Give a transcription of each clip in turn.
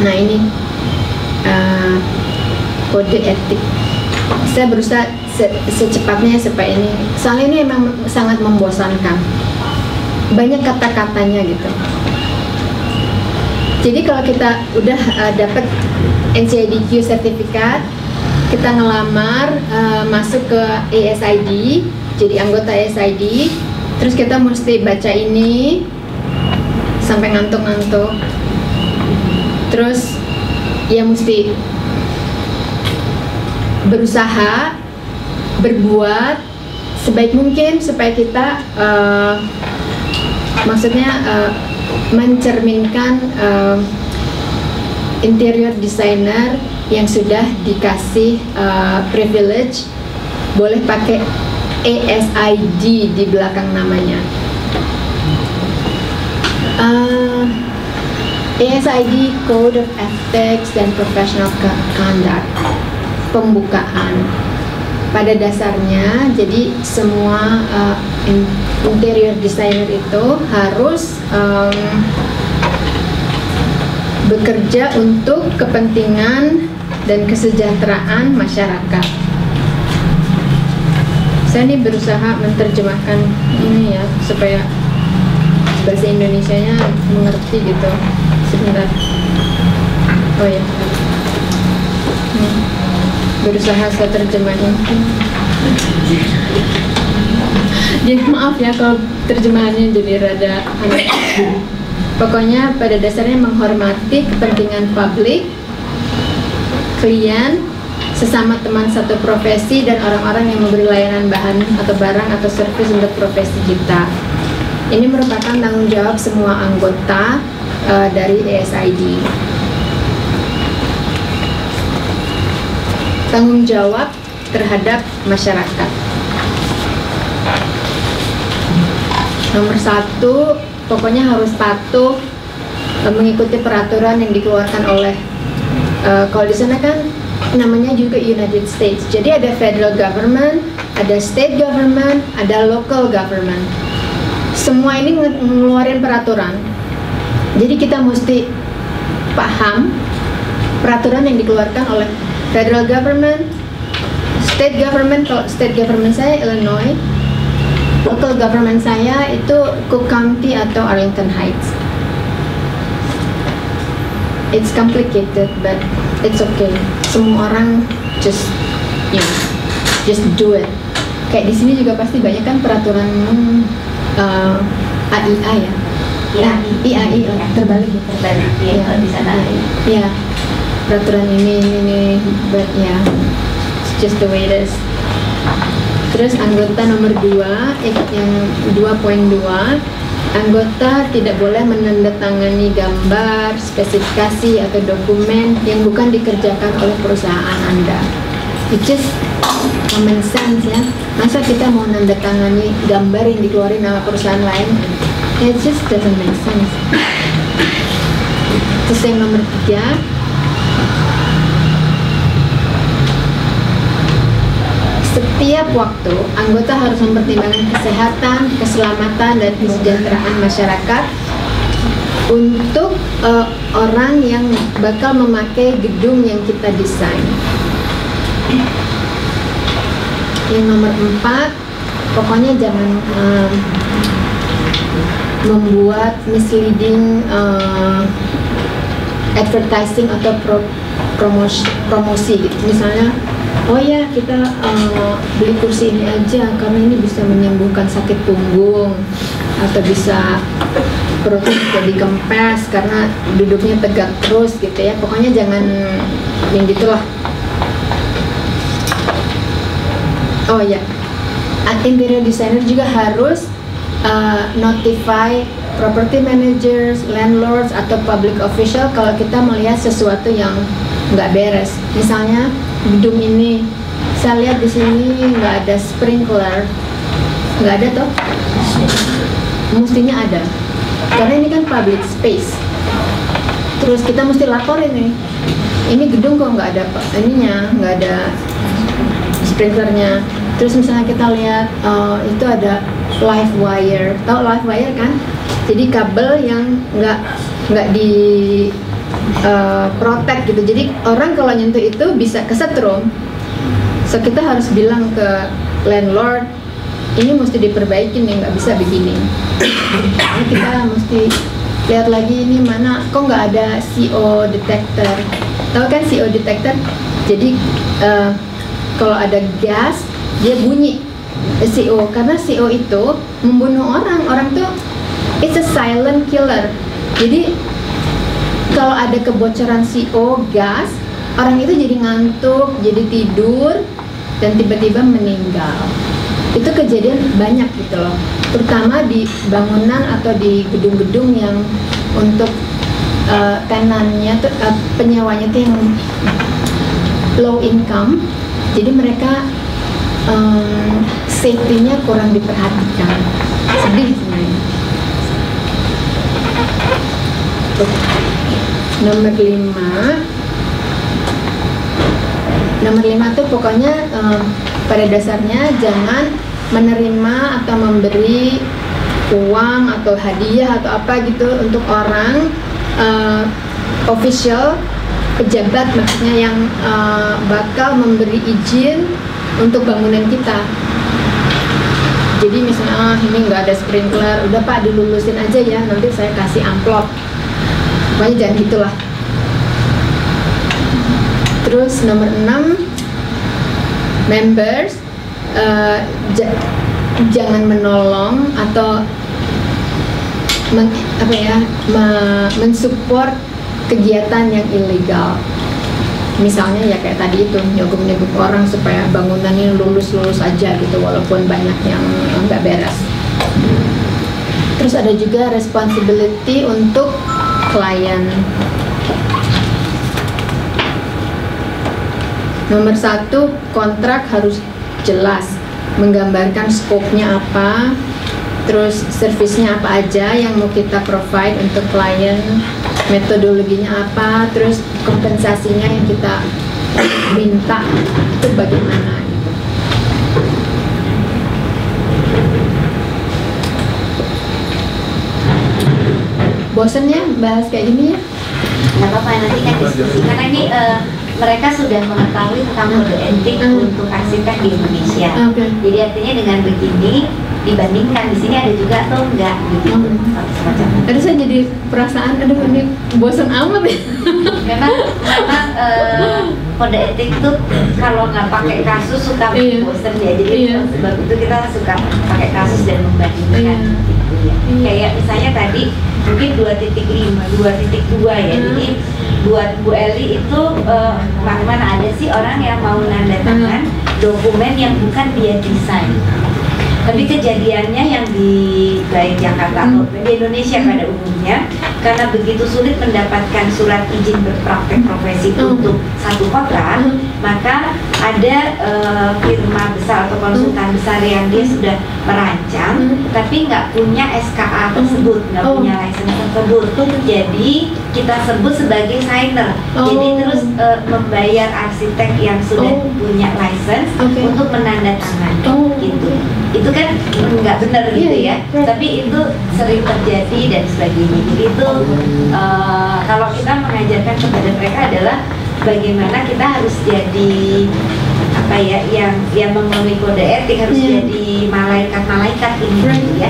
Nah ini kode etik. Saya berusaha secepatnya supaya ini, soalnya ini emang sangat membosankan, banyak kata-katanya gitu. Jadi kalau kita udah dapat NCIDQ sertifikat, kita ngelamar masuk ke ASID, jadi anggota ASID, terus kita mesti baca ini sampai ngantuk-ngantuk, terus ya mesti berusaha berbuat sebaik mungkin supaya kita maksudnya mencerminkan interior designer yang sudah dikasih privilege boleh pakai ASID di belakang namanya. ASID Code of Ethics dan Professional Conduct. Pembukaan pada dasarnya, jadi semua interior designer itu harus bekerja untuk kepentingan dan kesejahteraan masyarakat. Saya ini berusaha menerjemahkan ini ya supaya bahasa Indonesianya mengerti gitu. Sebentar. Oh ya. Berusaha saya terjemahin. Jadi maaf ya kalau terjemahannya jadi rada aneh. Pokoknya pada dasarnya menghormati kepentingan publik, klien, sesama teman satu profesi, dan orang-orang yang memberi layanan bahan atau barang atau servis untuk profesi kita. Ini merupakan tanggung jawab semua anggota dari ASID. Tanggung jawab terhadap masyarakat. Nomor 1, pokoknya harus patuh mengikuti peraturan yang dikeluarkan oleh kalau di sana kan namanya juga United States. Jadi ada federal government, ada state government, ada local government. Semua ini ngeluarin peraturan. Jadi kita mesti paham peraturan yang dikeluarkan oleh federal government, state government. Kalau state government saya Illinois, local government saya itu Cook County atau Arlington Heights. It's complicated, but it's okay. Semua orang just do it. Kayak di sini juga pasti banyak kan peraturan AIA ya. IAI terbalik ya. Kalau di sana. Ya. Peraturan ini, but ya, yeah, it's just the way it is. Terus anggota nomor 2, yang 2.2, anggota tidak boleh menandatangani gambar, spesifikasi atau dokumen yang bukan dikerjakan oleh perusahaan Anda. Which is common sense ya. Masa kita mau nandatangani gambar yang dikeluarin sama perusahaan lain? It just doesn't make sense. Terus yang nomor 3, setiap waktu anggota harus mempertimbangkan kesehatan, keselamatan, dan kesejahteraan masyarakat untuk orang yang bakal memakai gedung yang kita desain. Yang nomor 4, pokoknya jangan membuat misleading advertising atau promosi gitu. Misalnya, oh ya kita beli kursi ini aja karena ini bisa menyembuhkan sakit punggung, atau bisa perutnya jadi kempes karena duduknya tegak terus gitu ya. Pokoknya jangan yang gitulah. Oh ya, interior designer juga harus notify property managers, landlords, atau public official kalau kita melihat sesuatu yang nggak beres. Misalnya gedung ini, saya lihat di sini nggak ada sprinkler, nggak ada toh? Mestinya ada, karena ini kan public space. Terus kita mesti lapor ini gedung kok nggak ada ininya, nggak ada sprinklernya. Terus misalnya kita lihat itu ada live wire, tahu live wire kan? Jadi kabel yang nggak protect gitu. Jadi orang kalau nyentuh itu bisa kesetrum. So kita harus bilang ke landlord, ini mesti diperbaiki nih, nggak bisa begini. Ini kita mesti lihat lagi ini mana, kok nggak ada CO detector. Tahu kan CO detector? Jadi kalau ada gas dia bunyi CO, karena CO itu membunuh orang tuh it's a silent killer. Jadi kalau ada kebocoran CO gas, orang itu jadi ngantuk, jadi tidur dan tiba-tiba meninggal. Itu kejadian banyak gitu loh, terutama di bangunan atau di gedung-gedung yang untuk tenannya tuh penyewanya tuh yang low income, jadi mereka safety-nya kurang diperhatikan. Sedih sebenarnya. Nomor 5 tuh pokoknya pada dasarnya jangan menerima atau memberi uang atau hadiah atau apa gitu untuk orang official, pejabat maksudnya, yang bakal memberi izin untuk bangunan kita. Jadi misalnya ini nggak ada sprinkler, udah Pak dilulusin aja ya, nanti saya kasih amplop. Pokoknya jangan gitulah. Terus nomor 6, members jangan menolong atau mensupport kegiatan yang ilegal. Misalnya ya kayak tadi itu, nyogok-nyogok orang supaya bangunan ini lulus-lulus aja gitu, walaupun banyak yang nggak beres. Terus ada juga responsibility untuk klien. Nomor 1, kontrak harus jelas, menggambarkan scope-nya apa, terus servisnya apa aja yang mau kita provide untuk klien, metodologinya apa, terus kompensasinya yang kita minta itu bagaimana gitu. Bosen ya bahas kayak gini ya? Nggak apa-apa, nanti kan diskusi, karena ini mereka sudah mengetahui tentang kode etik untuk arsitek di Indonesia. Jadi artinya dengan begini dibandingkan di sini ada juga atau enggak begitu. Tadi saya jadi perasaan, aduh ini bosan amat ya. Memang kode etik itu kalau nggak pakai kasus suka bosan ya. Jadi sebab itu kita suka pakai kasus dan membandingkan. Gitu ya. Kayak misalnya tadi mungkin 2.5, 2.2 ya. Jadi buat Bu Eli itu mana ada sih orang yang mau nanda tangan dokumen yang bukan dia desain. Tapi kejadiannya yang di baik Jakarta atau di Indonesia pada umumnya, karena begitu sulit mendapatkan surat izin berpraktek profesi untuk satu kontrak, maka ada firma besar atau konsultan besar yang dia sudah merancang, tapi nggak punya SKA tersebut, nggak punya license tersebut. Jadi kita sebut sebagai signer. Jadi terus membayar arsitek yang sudah punya license untuk menandatangani, gitu. Itu kan nggak benar gitu ya, tapi itu sering terjadi dan sebagainya. Jadi itu kalau kita mengajarkan kepada mereka adalah bagaimana kita harus jadi apa ya, yang memenuhi kode etik, harus jadi malaikat ini gitu ya.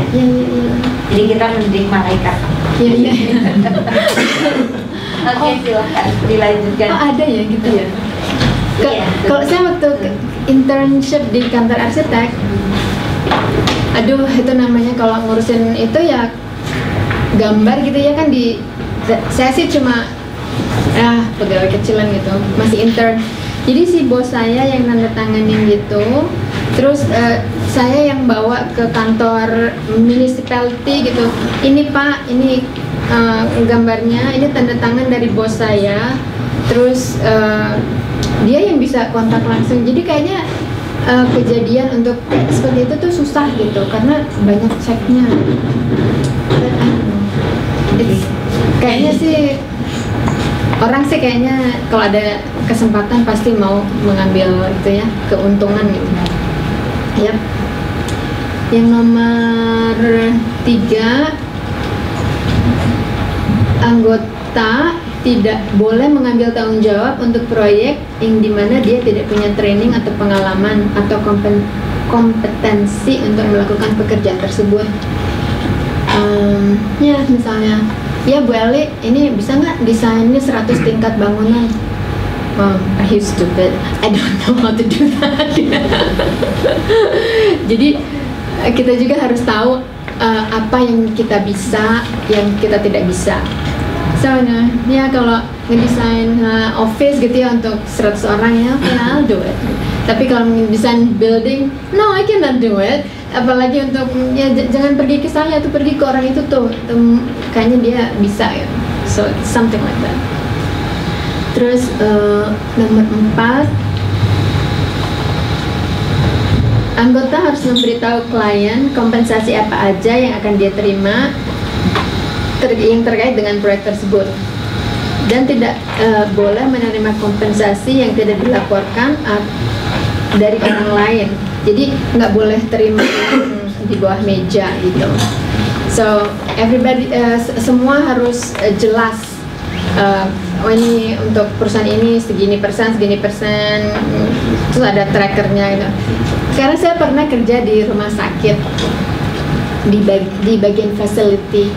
Jadi kita mendidik malaikat. Oke, silakan dilanjutkan. Oh, ada ya gitu ya. Kalau saya waktu internship di kantor arsitek, aduh itu namanya kalau ngurusin itu ya gambar gitu ya kan, saya sih cuma pegawai kecilan gitu, masih intern. Jadi si bos saya yang nanda tanganin gitu, terus saya yang bawa ke kantor municipality gitu. Ini Pak, ini gambarnya, ini tanda tangan dari bos saya. Terus dia yang bisa kontak langsung. Jadi kayaknya kejadian untuk seperti itu tuh susah gitu, karena banyak ceknya. Kayaknya sih orang sih kayaknya kalau ada kesempatan pasti mau mengambil itu ya, keuntungan gitu. Yap. Yang nomor 3, anggota tidak boleh mengambil tanggung jawab untuk proyek yang dimana dia tidak punya training atau pengalaman atau kompetensi untuk melakukan pekerjaan tersebut. Ya misalnya, ya Bu Eli, ini bisa nggak desainnya 100 tingkat bangunan? Are you stupid? I don't know how to do that. Jadi kita juga harus tahu apa yang kita bisa, yang kita tidak bisa. Soalnya, ya kalau ngedesain office gitu ya untuk 100 orang ya, I'll do it. Tapi kalau ngedesain building, no, I cannot do it. Apalagi untuk, ya jangan pergi ke saya, tuh pergi ke orang itu tuh kayaknya dia bisa ya. So, something like that. Terus nomor 4, anggota harus memberitahu klien kompensasi apa aja yang akan dia terima yang terkait dengan proyek tersebut, dan tidak boleh menerima kompensasi yang tidak dilaporkan dari orang lain. Jadi nggak boleh terima di bawah meja gitu. So everybody, semua harus jelas. Oh ini untuk perusahaan ini segini persen, terus ada trackernya gitu. Sekarang saya pernah kerja di rumah sakit di bagian facility.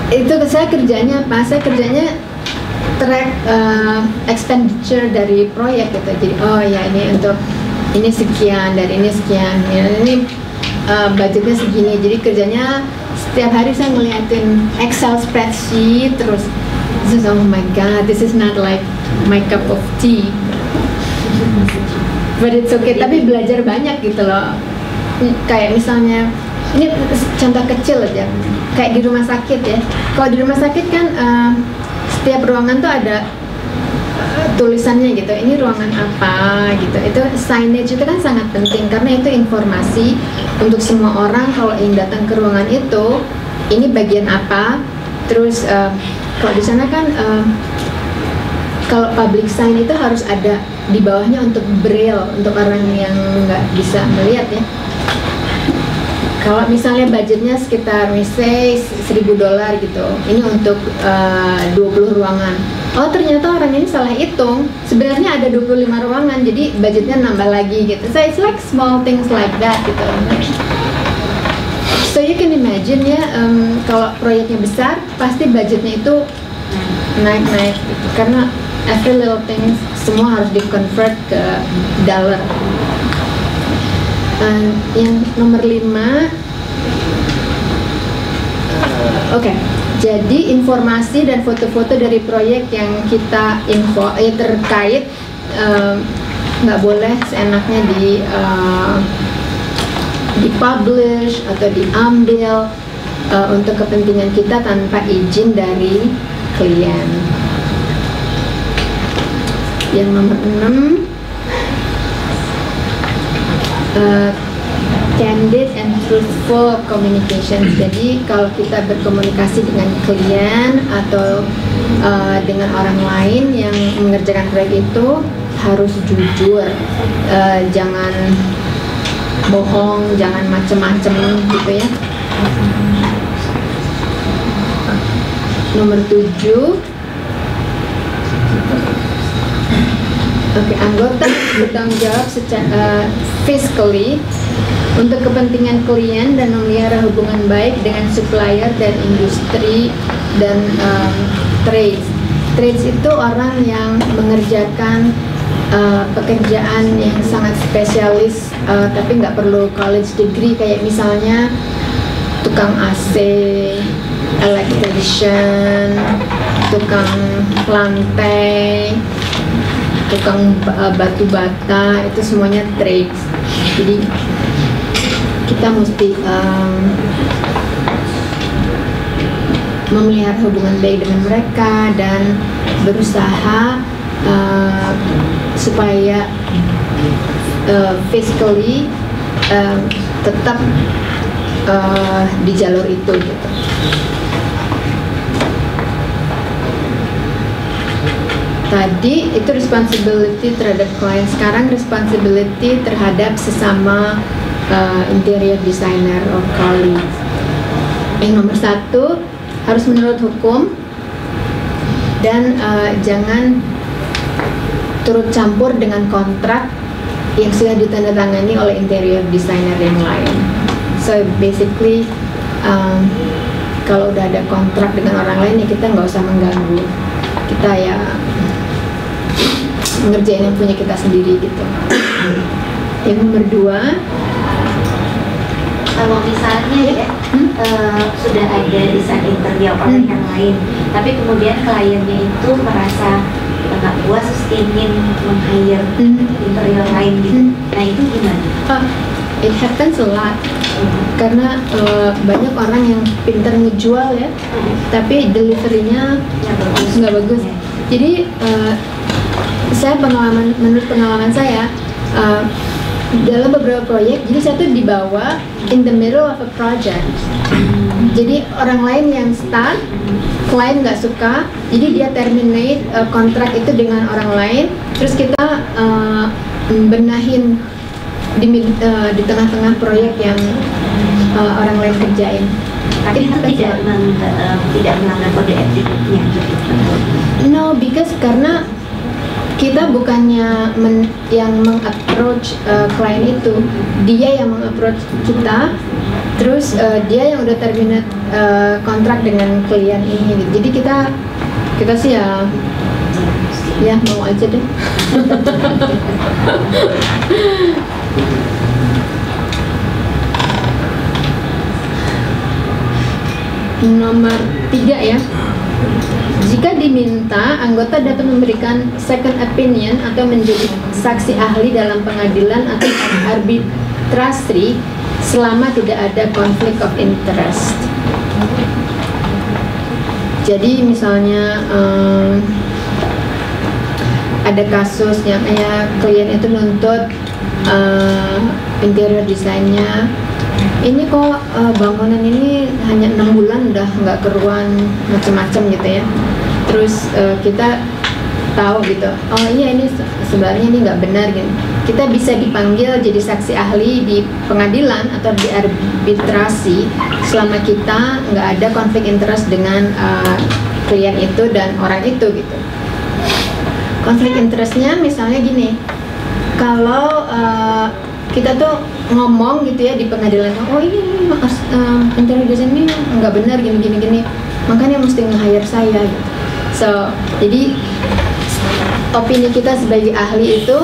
Itu saya kerjanya apa? Saya kerjanya track expenditure dari proyek gitu. Jadi oh ya ini untuk ini sekian, dari ini sekian, ya, ini budgetnya segini. Jadi kerjanya setiap hari saya ngeliatin Excel spreadsheet terus. Oh my god, this is not like my cup of tea. But it's okay. Tapi belajar banyak gitu loh. Kayak misalnya, ini contoh kecil aja, kayak di rumah sakit ya. Kalau di rumah sakit kan setiap ruangan tuh ada tulisannya gitu, ini ruangan apa gitu. Itu signage itu kan sangat penting karena itu informasi untuk semua orang kalau ingin datang ke ruangan itu, ini bagian apa. Terus kalau di sana kan kalau public sign itu harus ada di bawahnya untuk braille, untuk orang yang nggak bisa melihat ya. Kalau misalnya budgetnya sekitar say $1.000 gitu, ini untuk 20 ruangan. Oh ternyata orang ini salah hitung, sebenarnya ada 25 ruangan, jadi budgetnya nambah lagi gitu. So it's like small things like that gitu. So you can imagine ya, kalau proyeknya besar, pasti budgetnya itu naik-naik gitu. Karena every little thing semua harus di-convert ke dollar. Yang nomor 5, oke. Jadi informasi dan foto-foto dari proyek yang kita terkait nggak boleh seenaknya dipublish atau diambil untuk kepentingan kita tanpa izin dari klien. Yang nomor 6, candid and truthful communication. Jadi kalau kita berkomunikasi dengan klien atau dengan orang lain yang mengerjakan proyek itu harus jujur, jangan bohong, jangan macem-macem gitu ya. Nomor 7, anggota bertanggung jawab secara fiscally untuk kepentingan klien dan memelihara hubungan baik dengan supplier dan industri dan trades. Trades itu orang yang mengerjakan pekerjaan yang sangat spesialis, tapi nggak perlu college degree, kayak misalnya tukang AC, electrician, tukang lantai, tukang batu bata, itu semuanya trades. Jadi kita mesti memelihara hubungan baik dengan mereka dan berusaha supaya fiscally tetap di jalur itu gitu. Tadi itu responsibility terhadap klien, sekarang responsibility terhadap sesama interior designer or colleagues. Yang nomor 1, harus menurut hukum. dan jangan turut campur dengan kontrak yang sudah ditandatangani oleh interior designer yang lain. So basically kalau udah ada kontrak dengan orang lain ya kita nggak usah mengganggu, kita ya ngerjain yang punya kita sendiri gitu. Yang nomor 2, kalau misalnya ya sudah ada desain interior oleh yang lain, tapi kemudian kliennya itu merasa nggak puas terus ingin meng-hire interior lain gitu, nah itu gimana? It happens a lot. Karena banyak orang yang pintar ngejual ya, tapi deliverynya nggak bagus. Jadi menurut pengalaman saya, dalam beberapa proyek, jadi saya tuh dibawa in the middle of a project. Jadi orang lain yang start, klien nggak suka, jadi dia terminate kontrak itu dengan orang lain. Terus kita benahin di tengah-tengah proyek yang orang lain kerjain. Tapi itu tidak melanggar kode etiknya gitu. No, because karena kita bukannya yang meng-approach klien itu, dia yang meng-approach kita, terus dia yang udah terminate kontrak dengan klien ini. Jadi kita sih ya mau aja deh. Nomor 3 ya. Jika diminta, anggota dapat memberikan second opinion atau menjadi saksi ahli dalam pengadilan atau arbitrasi selama tidak ada konflik of interest. Jadi misalnya ada kasus yang klien itu nuntut interior desainnya, ini kok bangunan ini hanya 6 bulan udah nggak keruan macam-macam gitu ya. Terus kita tahu gitu, oh iya ini sebenarnya ini nggak benar gitu. Kita bisa dipanggil jadi saksi ahli di pengadilan atau di arbitrasi selama kita nggak ada konflik interest dengan klien itu dan orang itu gitu. Konflik interestnya misalnya gini, kalau kita tuh ngomong gitu ya di pengadilan, oh ini interior design ini nggak benar gini, makanya mesti nge-hire saya gitu. So, jadi opini kita sebagai ahli itu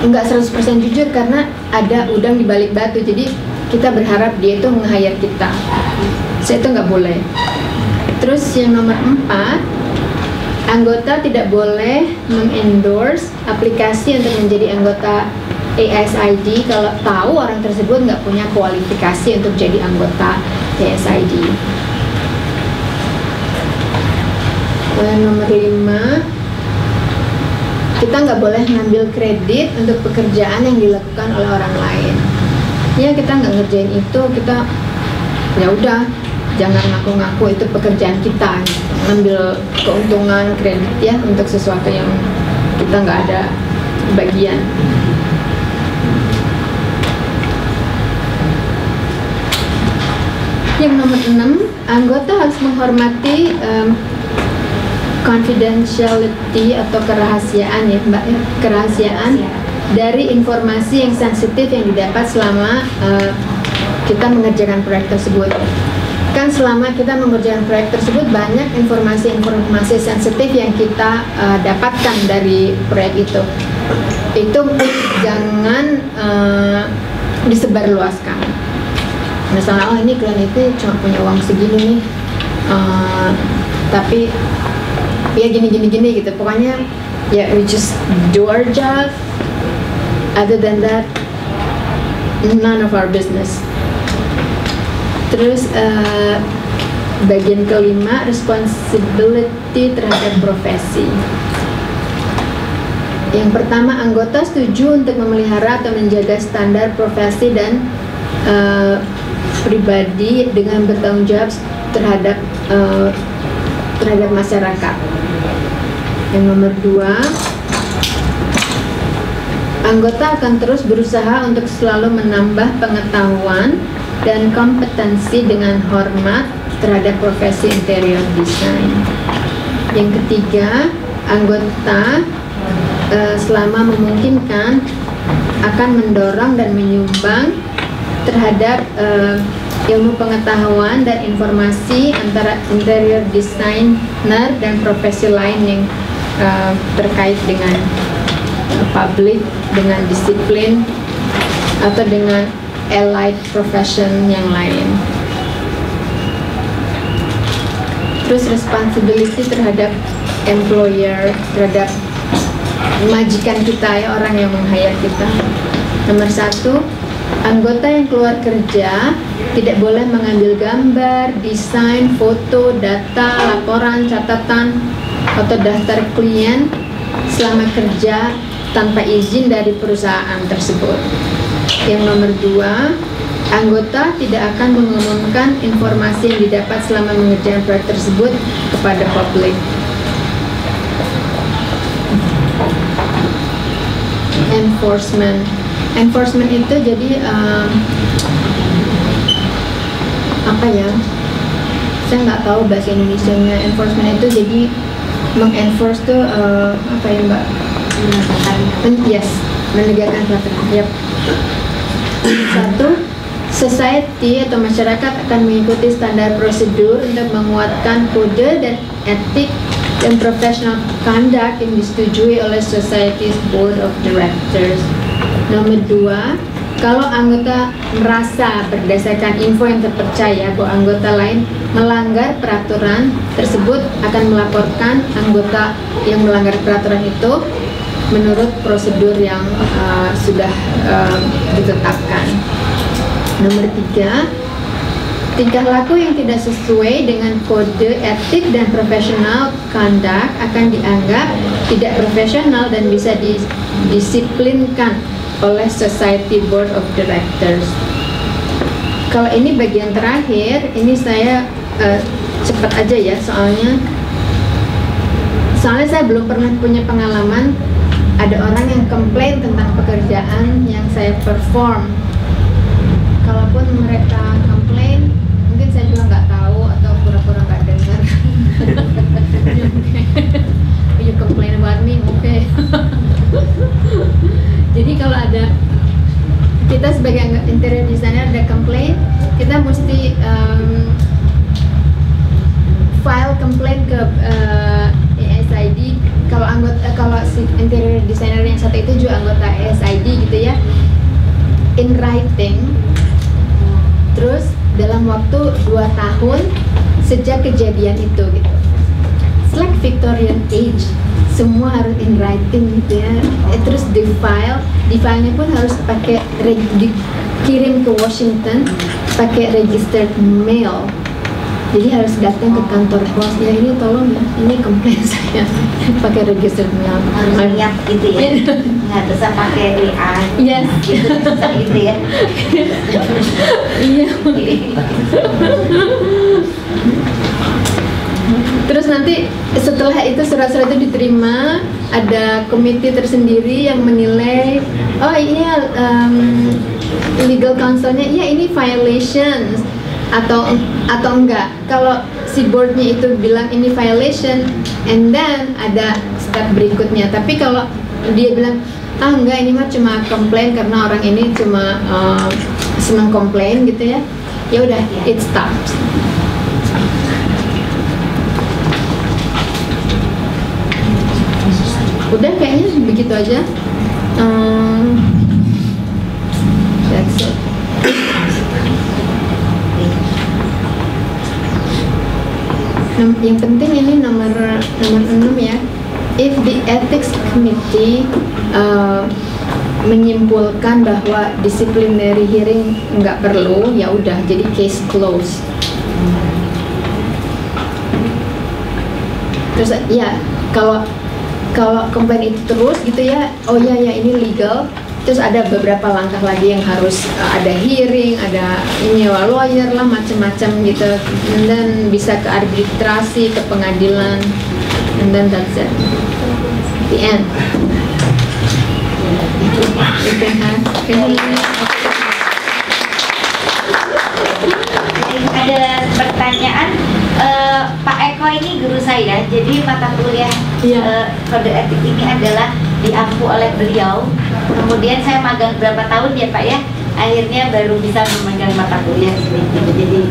nggak 100% jujur karena ada udang di balik batu. Jadi kita berharap dia itu nge-hire kita. So, itu nggak boleh. Terus yang nomor 4, anggota tidak boleh mengendorse aplikasi untuk menjadi anggota ASID kalau tahu orang tersebut nggak punya kualifikasi untuk jadi anggota ASID. Nomor 5, kita nggak boleh ngambil kredit untuk pekerjaan yang dilakukan oleh orang lain. Ya kita nggak ngerjain itu, kita ya udah jangan ngaku-ngaku itu pekerjaan kita, ngambil keuntungan kredit ya untuk sesuatu yang kita nggak ada bagian. Yang nomor 6, anggota harus menghormati confidentiality atau kerahasiaan ya Mbak ya, kerahasiaan dari informasi yang sensitif yang didapat selama kita mengerjakan proyek tersebut. Kan selama kita mengerjakan proyek tersebut banyak informasi-informasi sensitif yang kita dapatkan dari proyek itu jangan disebarluaskan. Misalnya, oh ini klien itu cuma punya uang segini nih, tapi ya gini gitu. Pokoknya ya we just do our job. Other than that, none of our business. Terus bagian kelima, responsibility terhadap profesi. Yang pertama, anggota setuju untuk memelihara atau menjaga standar profesi dan pribadi dengan bertanggung jawab terhadap masyarakat. Yang nomor 2, anggota akan terus berusaha untuk selalu menambah pengetahuan dan kompetensi dengan hormat terhadap profesi interior design. Yang ketiga, anggota selama memungkinkan akan mendorong dan menyumbang terhadap ilmu pengetahuan dan informasi antara interior designer dan profesi lain yang terkait dengan publik, dengan disiplin atau dengan allied profession yang lain. Terus responsibility terhadap employer, terhadap majikan kita ya, orang yang meng-hire kita. Nomor 1, anggota yang keluar kerja tidak boleh mengambil gambar, desain, foto, data, laporan, catatan, atau daftar klien selama kerja tanpa izin dari perusahaan tersebut. Yang nomor 2, anggota tidak akan mengumumkan informasi yang didapat selama mengerjakan proyek tersebut kepada publik. Enforcement itu jadi apa ya? Saya nggak tahu bahasa Indonesianya. Enforcement itu jadi mengenforce tuh apa ya Mbak? Yes, menegakkan peraturan. Yep. 1, society atau masyarakat akan mengikuti standar prosedur untuk menguatkan kode dan etik dan professional conduct yang disetujui oleh Society's Board of Directors. Nomor 2, kalau anggota merasa berdasarkan info yang terpercaya bahwa anggota lain melanggar peraturan tersebut, akan melaporkan anggota yang melanggar peraturan itu menurut prosedur yang sudah ditetapkan. Nomor 3, tingkah laku yang tidak sesuai dengan kode etik dan professional conduct akan dianggap tidak profesional dan bisa didisiplinkan oleh Society Board of Directors. Kalau ini bagian terakhir, ini saya cepat aja ya, soalnya saya belum pernah punya pengalaman ada orang yang komplain tentang pekerjaan yang saya perform. Kalaupun mereka komplain, mungkin saya juga nggak tahu atau pura-pura nggak dengar. You complain about me, okay. Jadi kalau ada, kita sebagai interior designer ada komplain, kita mesti file komplain ke ASID. Kalau si interior designer yang satu itu juga anggota ASID gitu ya, in writing. Terus dalam waktu 2 tahun sejak kejadian itu gitu. It's like Victorian age, semua harus in writing gitu ya. Terus di filenya pun harus pakai dikirim ke Washington pakai registered mail. Jadi harus datang ke kantor bos, ya ini tolong ya, ini komplain saya pakai registered mail. Harus lihat gitu ya, nggak bisa pakai WA. Yes. Gitu bisa gitu ya. Iya. Terus nanti setelah itu surat-surat itu diterima, ada komite tersendiri yang menilai, oh iya legal counselnya, iya ini violations atau enggak. Kalau si boardnya itu bilang ini violation, and then ada step berikutnya. Tapi kalau dia bilang enggak, ini mah cuma komplain karena orang ini cuma senang komplain gitu ya, ya udah it stops. Udah kayaknya begitu aja. That's it. Yang penting ini nomor 6 ya. If the ethics committee menyimpulkan bahwa disciplinary hearing nggak perlu, ya udah jadi case closed. Terus ya kalau komplain itu terus gitu ya, oh ya ini legal. Terus ada beberapa langkah lagi yang harus ada hearing, ada nyewa lawyer lah, macam-macam gitu, dan bisa ke arbitrasi, ke pengadilan, and then that's it, the end. Ada pertanyaan, Pak Eko ini guru saya ya. Jadi mata kuliah kode etik ini adalah diampu oleh beliau. Kemudian saya magang berapa tahun ya Pak ya. Akhirnya baru bisa memegang mata kuliah ini. Jadi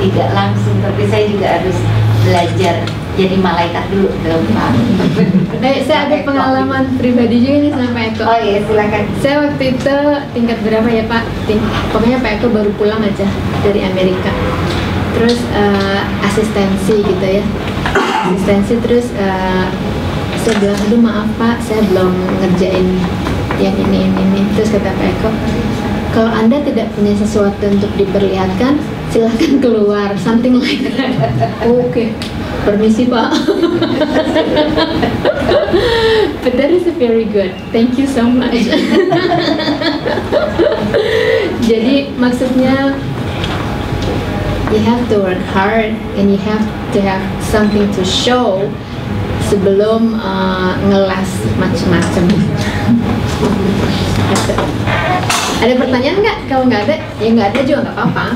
tidak langsung, tapi saya juga harus belajar jadi malaikat dulu ke Pak. Saya ada pengalaman pribadi juga nih sama Pak Eko. Oh iya, silakan. Saya waktu itu tingkat berapa ya Pak? Pokoknya Pak Eko baru pulang aja dari Amerika. Terus asistensi gitu ya. Asistensi terus saya bilang, aduh maaf Pak, saya belum ngerjain yang ini. Terus kata Pak Eko, kalau Anda tidak punya sesuatu untuk diperlihatkan, silahkan keluar, something like that. Oke, permisi Pak. But that is very good, thank you so much. Jadi maksudnya, you have to work hard and you have to have something to show sebelum ngelas macam-macam. Ada pertanyaan nggak? Kalau nggak ada, ya nggak ada juga nggak apa-apa.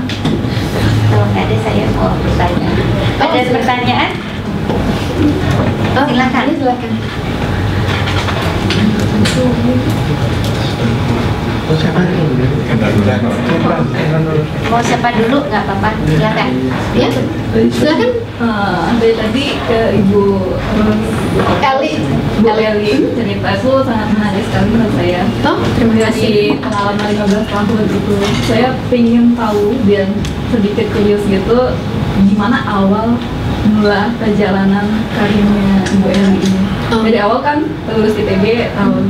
Kalau nggak ada saya mau bertanya. Ada pertanyaan? Silakan. Silakan. Mau siapa dulu? Nggak apa-apa. Silakan. Ya, silakan. Dari tadi ke Ibu Eli. Bu Eli cerita itu sangat menarik sekali menurut saya. Oh, terima Dari kasih. pengalaman 15 tahun itu, saya ingin tahu dan sedikit curious gitu, gimana awal mula perjalanan karirnya Ibu Eli ini. Dari awal kan lulus ITB tahun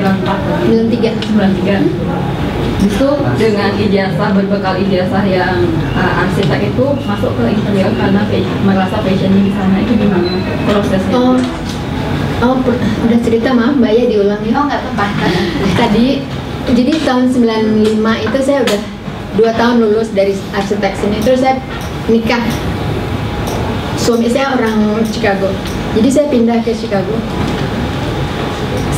93. Justru dengan ijazah, berbekal ijazah yang arsitek itu masuk ke interior karena merasa passionnya di sana. Itu gimana prosesnya? Udah cerita, maaf Mbak ya, diulang ya. Oh nggak apa-apa. Tadi, jadi tahun 95 itu saya udah 2 tahun lulus dari arsitek sini. Terus saya nikah. Suami saya orang Chicago. Jadi saya pindah ke Chicago.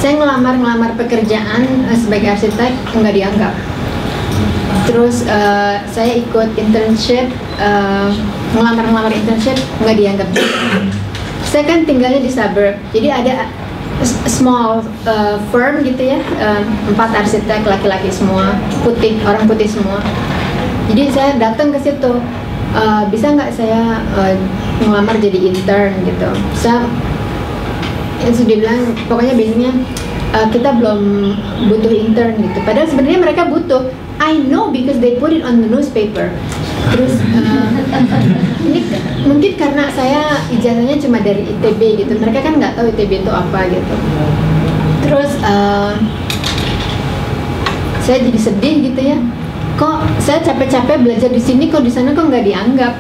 Saya ngelamar pekerjaan sebagai arsitek, nggak dianggap. Terus saya ikut internship, ngelamar internship, nggak dianggap juga. Saya kan tinggalnya di suburb, jadi ada small firm gitu ya, 4 arsitek laki-laki semua, putih, orang putih semua. Jadi saya datang ke situ, bisa nggak saya ngelamar jadi intern gitu. Saya sudah bilang, pokoknya biasanya kita belum butuh intern gitu. Padahal sebenarnya mereka butuh. I know because they put it on the newspaper. Terus ini mungkin karena saya ijazahnya cuma dari ITB gitu. Mereka kan nggak tahu ITB itu apa gitu. Terus saya jadi sedih gitu ya. Kok saya capek-capek belajar di sini, kok di sana kok nggak dianggap?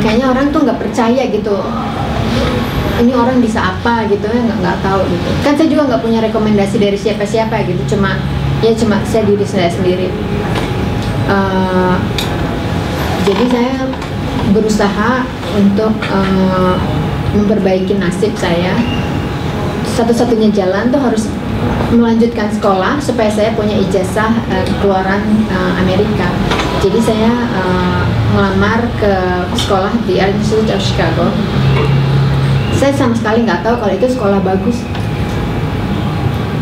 Kayaknya orang tuh nggak percaya gitu. Ini orang bisa apa gitu ya, nggak tahu gitu. Kan saya juga nggak punya rekomendasi dari siapa-siapa gitu, cuma saya diri saya sendiri. Jadi saya berusaha untuk memperbaiki nasib saya. Satu-satunya jalan tuh harus melanjutkan sekolah supaya saya punya ijazah keluaran Amerika. Jadi saya melamar ke sekolah di Art Institute of Chicago. Saya sama sekali nggak tahu kalau itu sekolah bagus.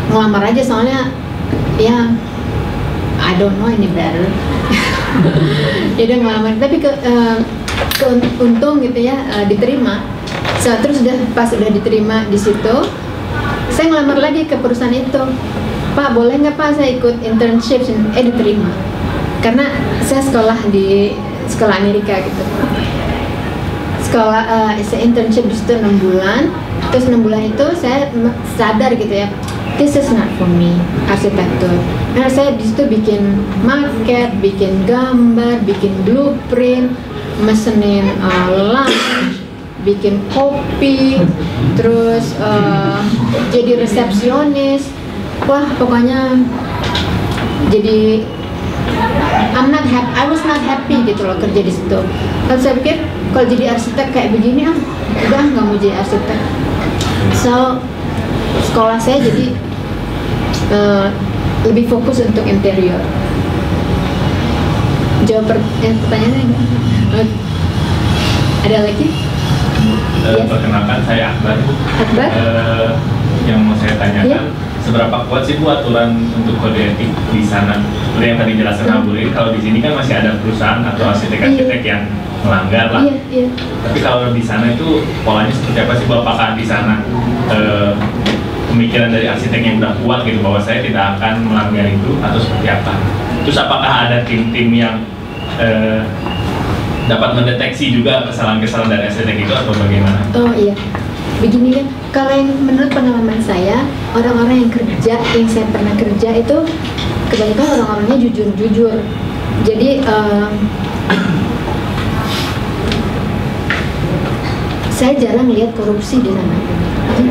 Ngelamar aja soalnya ya I don't know any better. Ya udah ngelamar, tapi untung gitu ya, diterima. Terus pas udah diterima di situ, saya ngelamar lagi ke perusahaan itu. Pak, boleh nggak Pak saya ikut internship? Diterima. Karena saya sekolah di sekolah Amerika gitu. Saya internship di situ 6 bulan. Terus 6 bulan itu saya sadar gitu ya, this is not for me, arsitektur. Karena saya di situ bikin maket, bikin gambar, bikin blueprint, mesenin lunch, bikin kopi, terus jadi resepsionis. Wah, pokoknya jadi I was not happy gitu loh kerja di situ. Kalau saya pikir kalau jadi arsitek kayak begini udah nggak mau jadi arsitek. So sekolah saya jadi lebih fokus untuk interior. Jawab pertanyaannya enggak? Ada lagi? Yes. Perkenalkan, saya Akbar. Akbar? Yang mau saya tanyakan, seberapa kuat sih Bu aturan untuk kode etik di sana? Seperti yang tadi jelaskan Abu Rin, kalau di sini kan masih ada perusahaan atau arsitek-arsitek yang melanggar lah. Tapi kalau di sana itu polanya seperti apa sih Bu? Apakah di sana pemikiran dari arsitek yang udah kuat gitu bahwa saya tidak akan melanggar itu, atau seperti apa? Terus apakah ada tim-tim yang dapat mendeteksi juga kesalahan-kesalahan dari arsitek itu atau bagaimana? Oh iya, begini kan, kalau yang menurut pengalaman saya, orang-orang yang kerja, yang saya pernah kerja itu kebanyakan orang-orangnya jujur-jujur. Jadi saya jarang lihat korupsi di sana.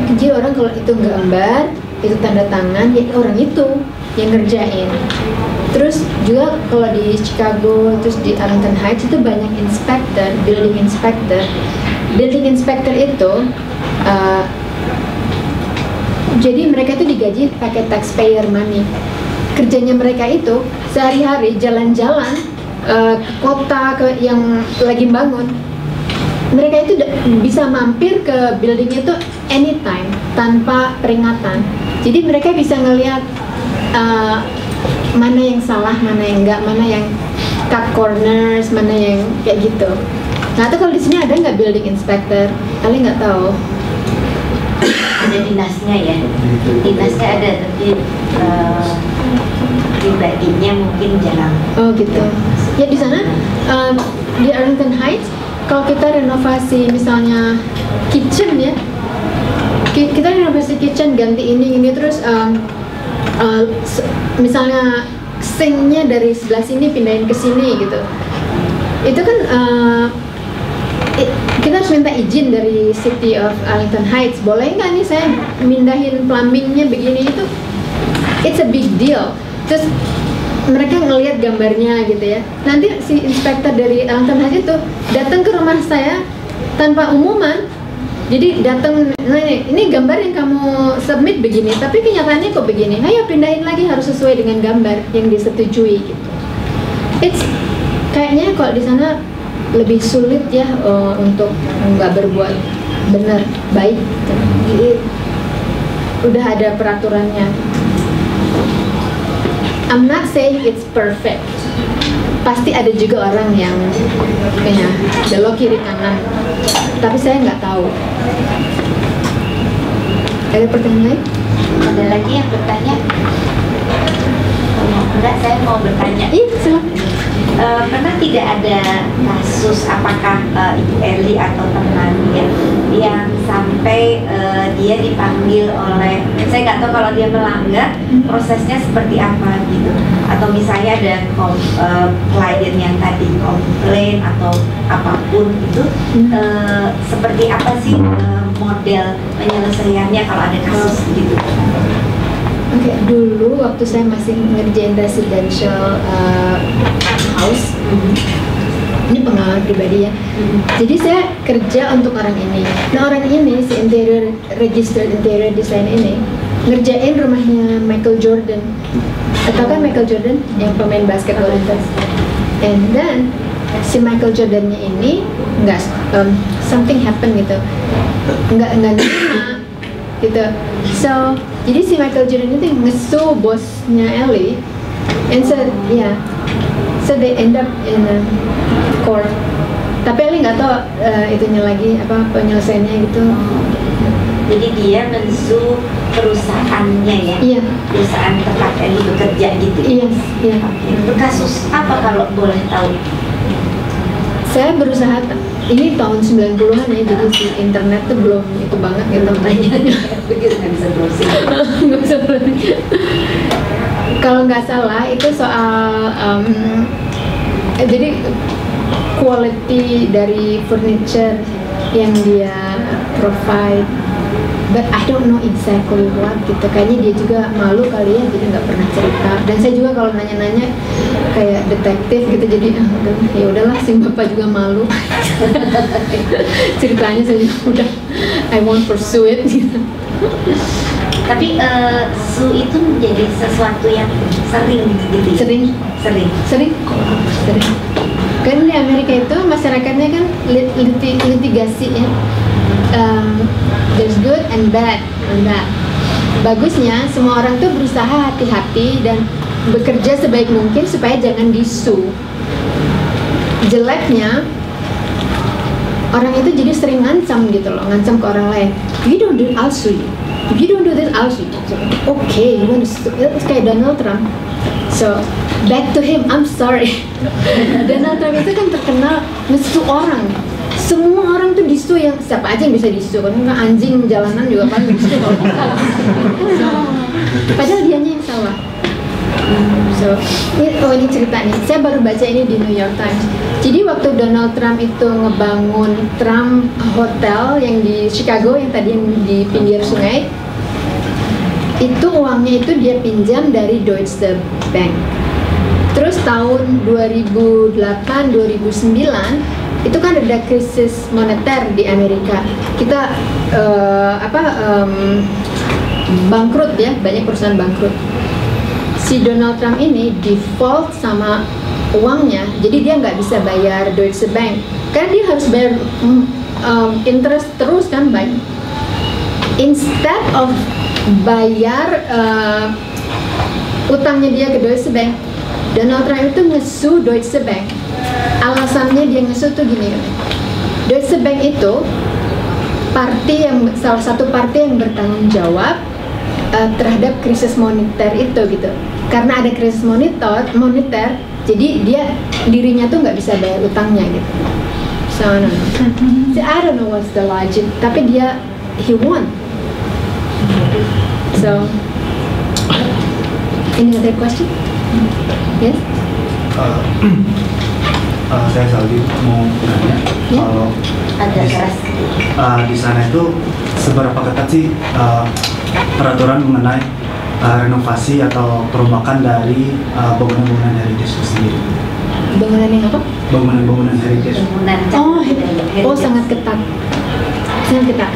Jadi orang kalau itu gambar, itu tanda tangan, ya orang itu yang ngerjain. Terus juga kalau di Chicago, terus di Arlington Heights itu banyak inspector, building inspector. Building inspector itu jadi mereka itu digaji pakai taxpayer money. Kerjanya mereka itu sehari-hari jalan-jalan ke kota yang lagi bangun. Mereka itu bisa mampir ke building itu anytime tanpa peringatan. Jadi mereka bisa ngelihat mana yang salah, mana yang enggak, mana yang cut corners, mana yang kayak gitu. Nah, itu kalau di sini ada nggak building inspector? Kalian nggak tahu? Ada dinasnya ya, dinasnya ada, tapi pribadinya mungkin jarang. Oh gitu. Ya di sana di Arlington Heights, kalau kita renovasi misalnya kitchen ya, kita renovasi kitchen, ganti ini terus misalnya sinknya dari sebelah sini pindahin ke sini gitu, itu kan kita harus minta izin dari City of Arlington Heights, boleh nggak nih saya mindahin plumbingnya begini, itu it's a big deal. Terus mereka ngelihat gambarnya gitu ya, nanti si inspektur dari Arlington Heights itu datang ke rumah saya tanpa umuman. Jadi datang, nah ini gambar yang kamu submit begini, tapi kenyataannya kok begini. Ayo pindahin lagi, harus sesuai dengan gambar yang disetujui gitu. It's kayaknya kalau di sana lebih sulit ya untuk nggak berbuat benar baik. Jadi, udah ada peraturannya. I'm not saying it's perfect. Pasti ada juga orang yang kayaknya belok kiri kanan, tapi saya nggak tahu. Ada pertanyaan lain? Ada lagi yang bertanya? Enggak, saya mau bertanya. Iya, silakan. Pernah tidak ada kasus, apakah Ibu Erli atau temannya yang sampai dia dipanggil oleh, saya nggak tahu kalau dia melanggar prosesnya seperti apa gitu, atau misalnya ada klien yang tadi komplain atau apapun itu, seperti apa sih model penyelesaiannya kalau ada kasus gitu? Oke, dulu waktu saya masih ngerjain residential house, ini pengalaman pribadi ya. Jadi saya kerja untuk orang ini. Nah, orang ini si registered interior design ini ngerjain rumahnya Michael Jordan. Atau kan Michael Jordan yang pemain basketball itu. And then si Michael Jordannya ini nggak something happen gitu, nggak nerima gitu. So jadi si Michael Jordan itu ngesu bosnya Ellie, and so they end up in a court. Tapi Ellie nggak tahu itunya lagi apa penyelesaiannya gitu. Jadi dia mensu perusahaannya ya? Iya. Perusahaan tempat Ellie bekerja gitu? Iya. Iya. Itu kasus apa kalau boleh tahu? Saya berusaha, ini tahun 90-an ya, jadi si internet tuh belum itu banget gitu. Begitu nggak bisa browsing. Nggak bisa browsing. Kalau nggak salah itu soal jadi quality dari furniture yang dia provide, but I don't know exactly what gitu. Kayaknya dia juga malu kali ya, jadi nggak pernah cerita. Dan saya juga kalau nanya-nanya kayak detektif gitu, jadi ya udahlah, si bapak juga malu. Ceritanya saya juga udah I won't pursue it gitu. Tapi su itu menjadi sesuatu yang sering gitu. Sering. Kan di Amerika itu masyarakatnya kan litigasi ya. There's good and bad. Bagusnya semua orang tuh berusaha hati-hati dan bekerja sebaik mungkin supaya jangan disu. Jeleknya orang itu jadi sering ngancam gitu loh, ngancam ke orang lain. If you don't do it, I'll sue you. If you don't do this, I'll sue you. So, okay, you want to sue? It's kayak Donald Trump. So back to him, I'm sorry. Donald Trump itu kan terkenal ngesu orang. Semua orang tuh disu, yang siapa aja yang bisa disu, kan anjing jalanan juga paling disu kalau salah. Padahal dianya yang salah. So, ini cerita nih. Saya baru baca ini di New York Times. Jadi waktu Donald Trump itu ngebangun Trump Hotel yang di Chicago, yang tadi yang di pinggir sungai, itu uangnya itu dia pinjam dari Deutsche Bank. Terus tahun 2008-2009 itu kan ada krisis moneter di Amerika. Kita bangkrut ya, banyak perusahaan bangkrut. Si Donald Trump ini default sama uangnya, jadi dia nggak bisa bayar Deutsche Bank karena dia harus bayar interest terus kan banyak. Instead of bayar utangnya dia ke Deutsche Bank, Donald Trump itu ngesu Deutsche Bank. Alasannya dia ngesu tuh gini, Deutsche Bank itu salah satu partai yang bertanggung jawab terhadap krisis moneter itu gitu. Karena ada krisis moneter, jadi dirinya tuh nggak bisa bayar utangnya gitu. So I don't know what's the logic, tapi he won. So any other question? Yes? Saya Saldi mau nanya, kalau di sana itu seberapa ketat sih peraturan mengenai renovasi atau perombakan dari bangunan-bangunan heritage itu sendiri? Bangunan yang apa? Bangunan heritage. Sangat ketat. Sangat ketat.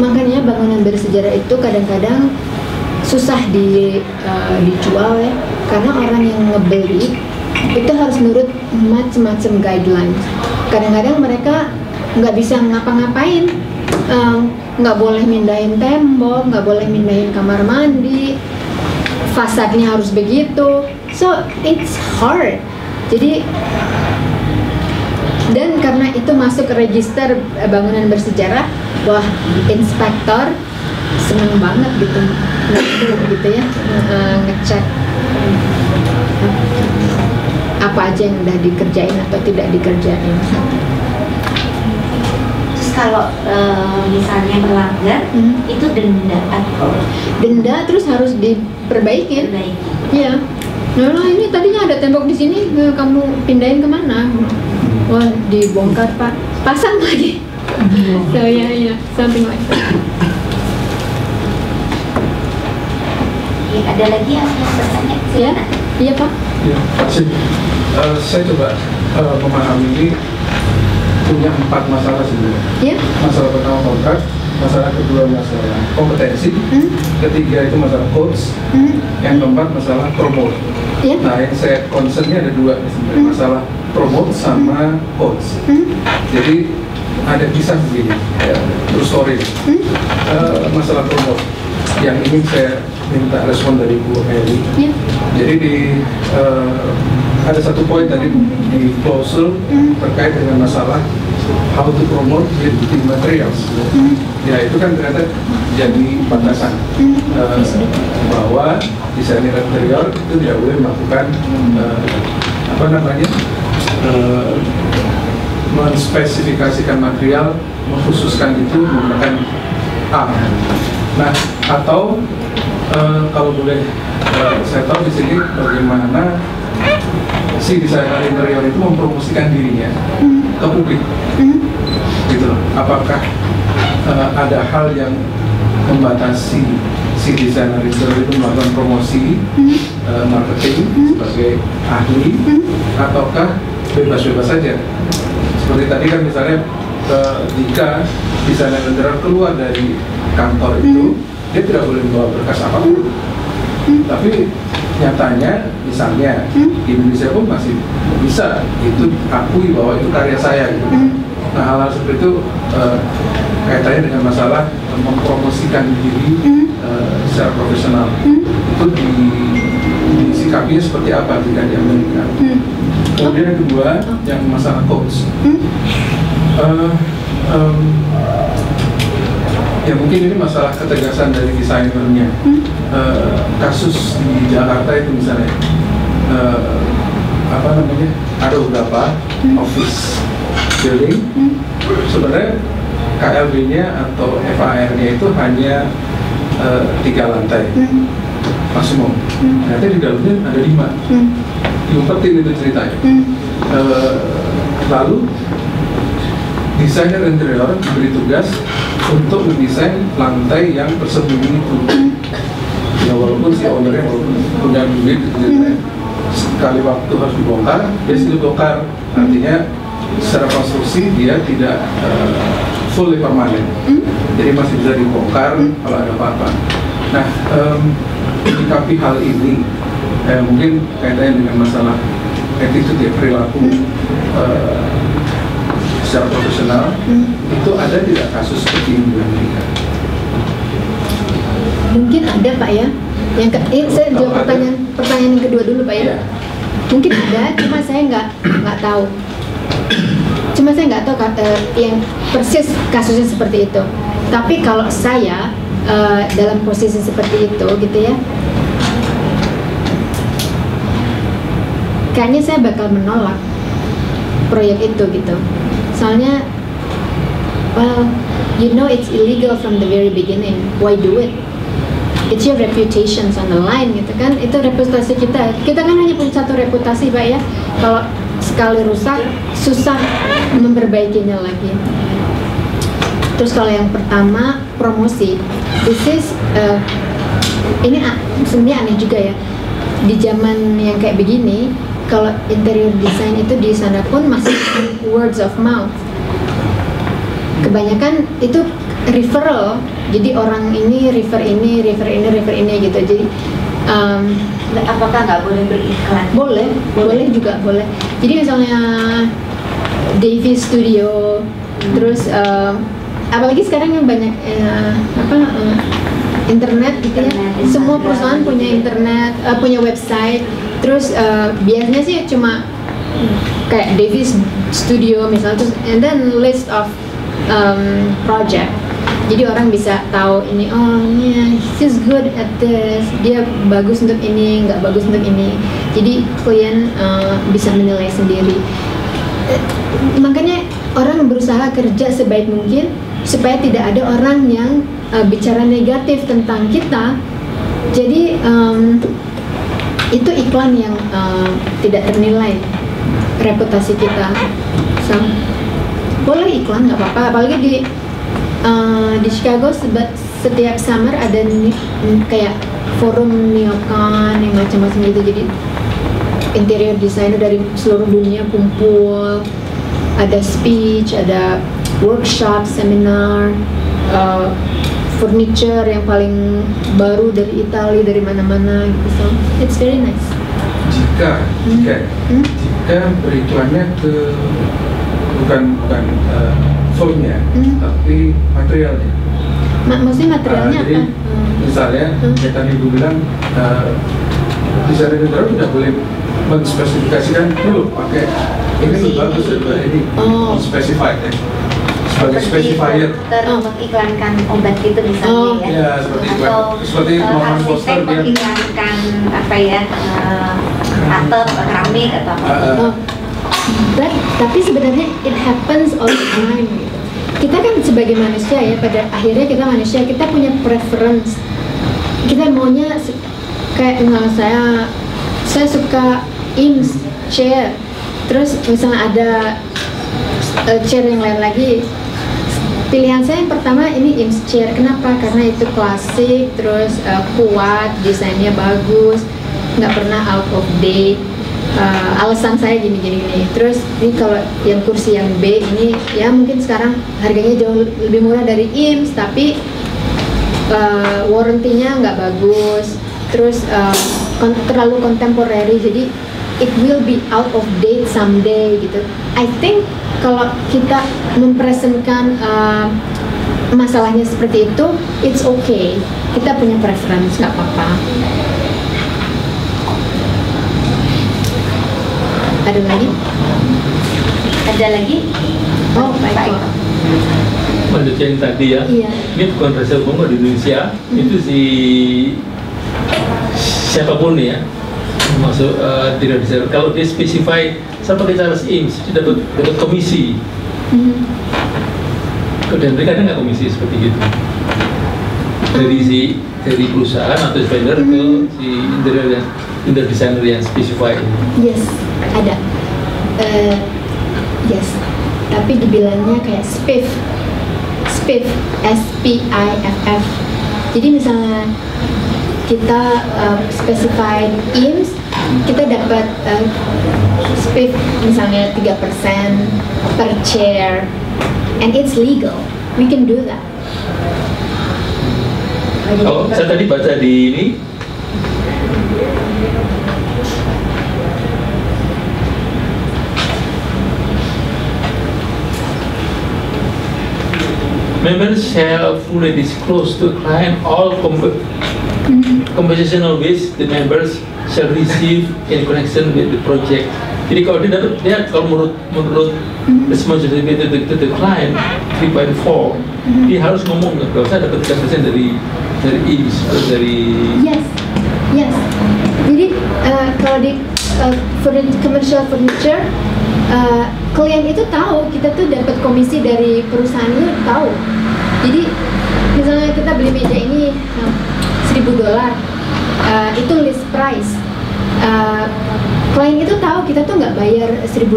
Makanya bangunan bersejarah itu kadang-kadang susah dijual ya, karena orang yang ngebeli itu harus nurut macam-macam guidelines. Kadang-kadang mereka nggak bisa ngapa-ngapain, nggak boleh mindahin tembok, nggak boleh mindahin kamar mandi, fasadnya harus begitu. So it's hard. Jadi, dan karena itu masuk ke register bangunan bersejarah, wah, inspektor seneng banget gitu ya, ngecek apa aja yang udah dikerjain atau tidak dikerjain. Terus kalau misalnya melanggar, itu denda atau? Denda, terus harus diperbaikin. Iya. Nah, ini tadinya ada tembok di sini, kamu pindahin kemana? Wah, dibongkar Pak, pasang lagi. So yeah, something like that. Ada lagi yang bertanya? Ya, iya Pak. Ya, saya coba memahami ini punya 4 masalah sebenarnya. Ya. Masalah pertama kontrak, masalah kedua masalah kompetensi, ketiga itu masalah coach, yang keempat masalah promote. Ya. Nah, yang saya concernnya ada 2 sebenarnya, masalah promote sama coach. Jadi ada kisah begini, ya, true story. Masalah promote yang ingin saya minta respon dari Bu Heli. Ya. Jadi ada satu poin tadi di klausul terkait dengan masalah how to promote building materials. Ya, itu kan ternyata jadi batasan bahwa desainer interior itu tidak boleh melakukan menspesifikasikan material, mengkhususkan itu menggunakan A. Nah, atau kalau boleh saya tahu di sini bagaimana si desainer interior itu mempromosikan dirinya ke publik, gitu loh. Apakah ada hal yang membatasi si desainer interior itu melakukan promosi marketing sebagai ahli, ataukah bebas-bebas saja? Seperti tadi kan misalnya jika desainer interior keluar dari kantor itu, dia tidak boleh membawa berkas apapun. Tapi nyatanya misalnya di Indonesia pun masih bisa itu akui bahwa itu karya saya gitu. Nah hal-hal seperti itu kaitannya dengan masalah mempromosikan diri secara profesional itu disikapinya seperti apa jika di Amerika. Kemudian yang kedua yang masalah coach. Ya mungkin ini masalah ketegasan dari desainernya. Kasus di Jakarta itu misalnya ada beberapa office building sebenarnya KLB-nya atau FAR-nya itu hanya 3 lantai maksimum. Ternyata di dalamnya ada 5. Diumpetin itu ceritanya. Lalu desainer interior diberi tugas untuk mendesain lantai yang tersembunyi itu. Ya walaupun si ownernya punya duit gitu, sekali waktu harus dibongkar, dia sudah bongkar. Artinya secara konstruksi dia tidak fully permanen. Jadi masih bisa dibongkar kalau ada apa-apa. Nah, menyikapi hal ini mungkin kaitannya dengan masalah attitude ya, perilaku secara profesional, itu ada tidak kasus seperti ini di Amerika? Mungkin ada Pak ya. Saya jawab pertanyaan yang kedua dulu Pak ya. Mungkin ada, cuma saya nggak tahu. Cuma saya nggak tahu yang persis kasusnya seperti itu. Tapi kalau saya dalam posisi seperti itu gitu ya, kayaknya saya bakal menolak proyek itu gitu. Soalnya, well, you know it's illegal from the very beginning. Why do it? It's your reputation on the line gitu kan. Itu reputasi kita. Kita kan hanya punya satu reputasi Pak ya. Kalau sekali rusak, susah memperbaikinya lagi. Terus kalau yang pertama, promosi. This is, ini sebenarnya aneh juga ya. Di zaman yang kayak begini, kalau interior design itu di sana pun masih words of mouth. Kebanyakan itu referral. Jadi orang ini refer ini gitu. Jadi apakah nggak boleh beriklan? Boleh juga boleh. Jadi misalnya Davies Studio, terus apalagi sekarang yang banyak internet gitu ya. Semua perusahaan punya internet, punya website. Terus biasanya sih cuma kayak Davies Studio misalnya, terus and then list of project. Jadi orang bisa tahu ini, oh yeah, he's good at this, dia bagus untuk ini, nggak bagus untuk ini. Jadi klien bisa menilai sendiri. Makanya orang berusaha kerja sebaik mungkin supaya tidak ada orang yang bicara negatif tentang kita. Jadi itu iklan yang tidak ternilai reputasi kita. So, boleh iklan nggak apa-apa, apalagi di Chicago setiap summer ada kayak forum neokan yang macam-macam gitu. Jadi interior designer dari seluruh dunia kumpul, ada speech, ada workshop, seminar, furniture yang paling baru dari Italia, dari mana-mana gitu. So it's very nice. Jika beriklannya ke bukan fontnya, tapi materialnya. Maksudnya materialnya jadi, apa? Misalnya, kayak tadi Ibu bilang, desainer interior tidak boleh menspesifikasikan dulu pakai ini lebih bagus daripada ini, specified ya. Sebagai specifier. Mengiklankan obat gitu misalnya ya. Seperti momen poster dia mengiklankan apa ya, atap, keramik atau apa. Tapi sebenarnya it happens all the time. Kita kan sebagai manusia ya, pada akhirnya kita manusia, kita punya preference. Kita maunya kayak saya suka Eames chair. Terus misalnya ada chair yang lain lagi. Pilihan saya yang pertama ini Eames chair. Kenapa? Karena itu klasik, terus kuat, desainnya bagus, nggak pernah out of date. Alasan saya gini. Terus ini kalau yang kursi yang B ini ya mungkin sekarang harganya jauh lebih murah dari Eames, tapi warranty-nya nggak bagus. Terus terlalu contemporary, jadi it will be out of date someday gitu. I think kalau kita mempresentkan masalahnya seperti itu, it's okay. Kita punya preference, nggak apa-apa. Ada lagi? Ada lagi? Oh, baik. Lanjut yang tadi ya. Iya. Ini bukan rahasia umum di Indonesia. Itu si siapapun ya, masuk tidak bisa. Kalau dia specify sama pakai Charles Eames, dia dapat komisi. Dan mereka ada nggak komisi seperti itu? Dari perusahaan atau vendor ke si interior designer yang specify. Yes, ada. Yes, tapi dibilangnya kayak SPIF, SPIFF. Jadi misalnya kita specified Eames, kita dapat SPIF misalnya 3% per chair, and it's legal. We can do that. Oh, saya tadi baca di ini. Members shall fully disclose to client all compensational ways the members shall receive in connection with the project. Jadi kalau dia kalau menurut responsibility to the client 3.4, dia harus ngomong kalau saya dapat 3% dari Eames atau dari. Yes. Jadi kalau di commercial furniture, klien itu tahu kita tuh dapat komisi dari perusahaan itu tahu. Jadi misalnya kita beli meja ini $1.000, itu list price. Klien itu tahu kita tuh nggak bayar $1.000,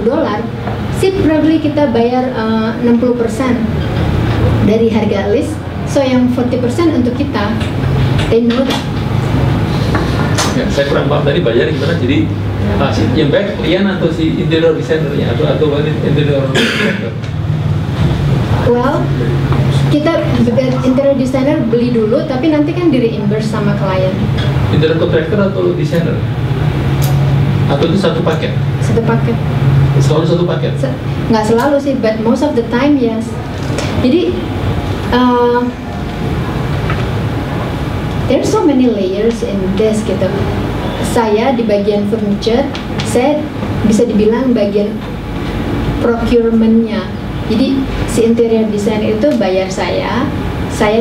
sih probably kita bayar 60% dari harga list, so yang 40% untuk kita. They know that. Ya, saya kurang paham tadi bayar gimana, jadi yang baik klien atau si interior designernya atau interior designer? Well, kita interior designer beli dulu, tapi nanti kan di reimburse sama klien. Interior contractor atau designer? Atau itu satu paket? Satu paket. Selalu satu paket? Nggak selalu sih, but most of the time yes. Jadi there's so many layers in this gitu. Saya di bagian furniture, saya bisa dibilang bagian procurement-nya. Jadi si interior designer itu bayar saya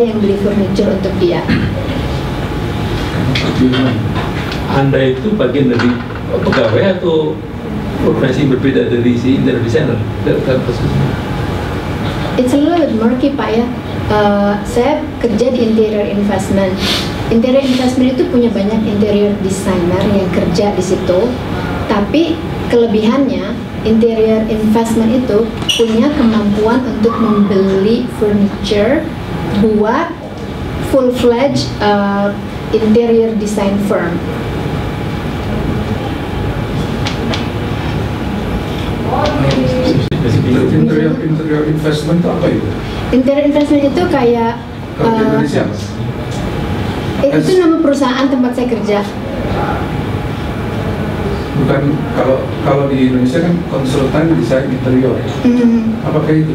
yang beli furniture untuk dia. Anda itu bagian dari pegawai atau profesi berbeda dari si interior designer? It's a little bit murky Pak ya. Saya kerja di interior investment. Interior investment itu punya banyak interior designer yang kerja di situ. Tapi kelebihannya interior investment itu punya kemampuan untuk membeli furniture buat full-fledged interior design firm. Interior investment itu apa itu? Interior investment itu kayak Kalau di Indonesia? Itu nama perusahaan tempat saya kerja. Bukan, kalau di Indonesia kan konsultan desain interior. Apakah itu?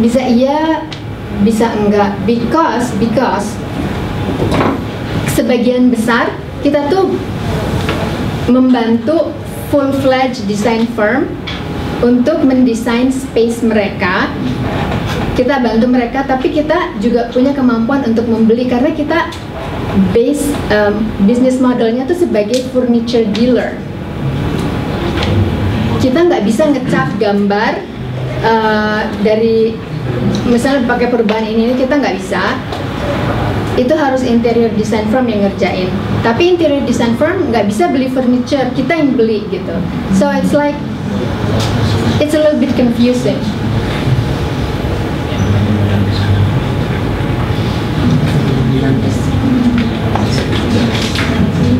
Bisa iya, bisa enggak. Because sebagian besar kita tuh membantu full-fledged design firm untuk mendesain space mereka. Kita bantu mereka, tapi kita juga punya kemampuan untuk membeli karena kita bisnis modelnya tuh sebagai furniture dealer. Kita nggak bisa ngecap gambar dari misalnya pakai perubahan ini, kita nggak bisa. Itu harus interior design firm yang ngerjain. Tapi interior design firm nggak bisa beli furniture, kita yang beli gitu. So it's a little bit confusing.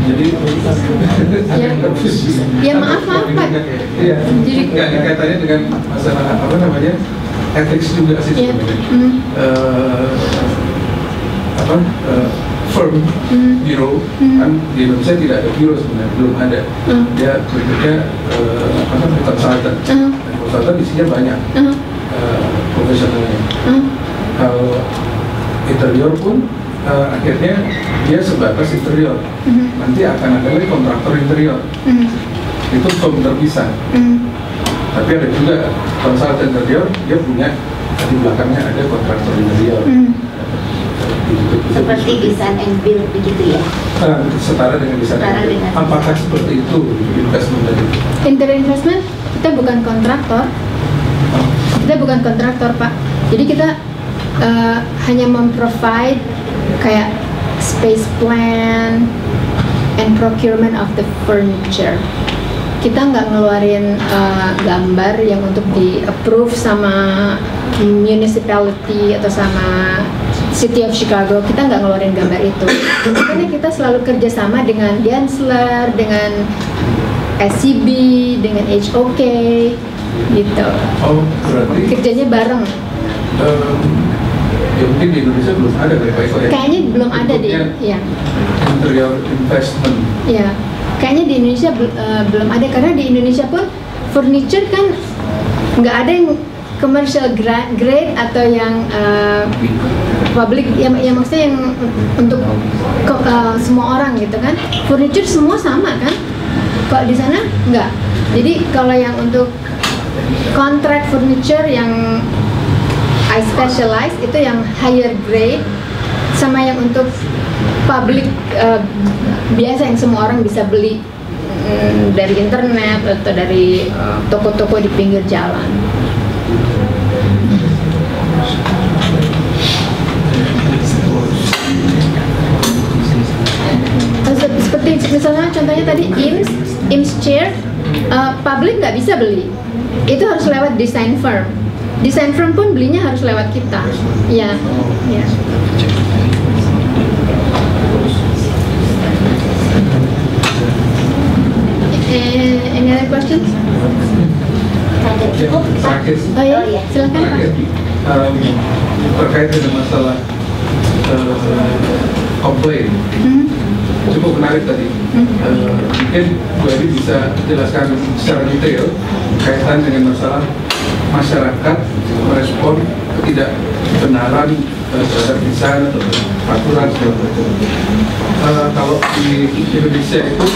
Jadi ya maaf Pak. Iya. Jadi kaitannya dengan masalah apa namanya ethics juga sih sebenarnya. firm biro. Kan di Indonesia tidak ada biro sebenarnya, belum ada. Dia bentuknya konsultan. Konsultan isinya banyak profesionalnya. Kalau interior pun akhirnya dia sebatas interior. Nanti akan ada lagi kontraktor interior. Itu firm terpisah. Tapi ada juga konsultan interior, dia punya di belakangnya ada kontraktor interior. Seperti design and build begitu ya? Setara dengan design and build. Apakah seperti itu investment tadi? Interior investment kita bukan kontraktor. Kita bukan kontraktor, Pak. Jadi kita hanya memprovide kayak space plan and procurement of the furniture. Kita nggak ngeluarin gambar yang untuk di approve sama municipality atau sama City of Chicago. Kita nggak ngeluarin gambar itu. Makanya kita selalu kerjasama dengan Gensler, dengan SCB, dengan HOK gitu. Oh, berarti kerjanya bareng. Ya mungkin di Indonesia belum ada Pak Eko ya? Kayaknya belum ada di ya. Interior investment. Ya, kayaknya di Indonesia belum ada, karena di Indonesia pun furniture kan nggak ada yang commercial grade atau yang public, yang maksudnya yang untuk semua orang gitu kan. Furniture semua sama kan? Kok di sana nggak? Jadi kalau yang untuk contract furniture yang I specialize itu yang higher grade, sama yang untuk public biasa yang semua orang bisa beli dari internet atau dari toko-toko di pinggir jalan. Seperti misalnya contohnya tadi IMS chair, public nggak bisa beli, itu harus lewat design firm. Design firm pun belinya harus lewat kita. Ya, ya. Any other questions? Oh ya, silakan Pak. Terkait dengan masalah komplain, cukup menarik tadi. Mungkin Bu Edi bisa jelaskan secara detail kaitan dengan masalah masyarakat merespon ketidakbenaran terhadap desain atau aturan segala macam. Kalau di Indonesia itu